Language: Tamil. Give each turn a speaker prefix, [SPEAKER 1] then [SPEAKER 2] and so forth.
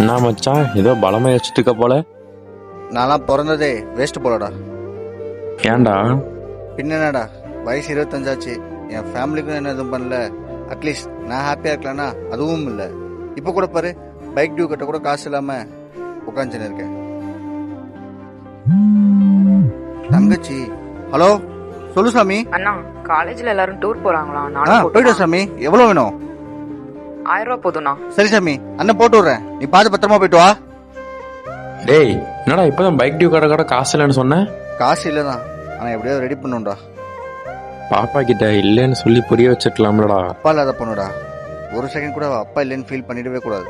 [SPEAKER 1] என்ன மச்சான் ஏதோ பலமா யோசிச்சுட்டு போல.
[SPEAKER 2] நான்லாம் பிறந்ததே வேஸ்ட் போலடா.
[SPEAKER 1] ஏன்டா?
[SPEAKER 2] பின்னடா வயசு 25 ஆச்சு, என் ஃபேமிலிக்கும் என்ன எதுவும் பண்ணல. அட்லீஸ்ட் நான் ஹாப்பியா இருக்கலாம்னா அதுவும் இல்லை. இப்போ கூட பாரு, பைக் டியூ கட்ட கூட காசு இல்லாம உட்காந்துன்னு இருக்கேன். தங்கச்சி, ஹலோ சொல்லு சாமி.
[SPEAKER 3] அண்ணா, காலேஜ்ல எல்லாரும் டூர் போறாங்களாம்.
[SPEAKER 2] போயிடு சாமி. எவ்வளவு வேணும்?
[SPEAKER 3] 1000 ரூபாய் போதும்ண்ணா.
[SPEAKER 2] சரி சாமி, அண்ணன் போட்டு விடுறேன். நீ பார்த்து பத்திரமா போயிட்டு வா.
[SPEAKER 1] டேய், என்னடா இப்பதான் பைக் டியூ கட்ட காசு இல்லைன்னு சொன்னேன்.
[SPEAKER 2] காசு இல்லதான், ஆனா எப்படியாவது ரெடி பண்ணுடா.
[SPEAKER 1] பாப்பா கிட்ட இல்லைன்னு சொல்லி புரிய வச்சிருக்கலாம்லடா.
[SPEAKER 2] அப்பா இல்லாத பொண்ணுடா, ஒரு செகண்ட் கூட அப்பா இல்லைன்னு ஃபீல் பண்ணிடவே கூடாது.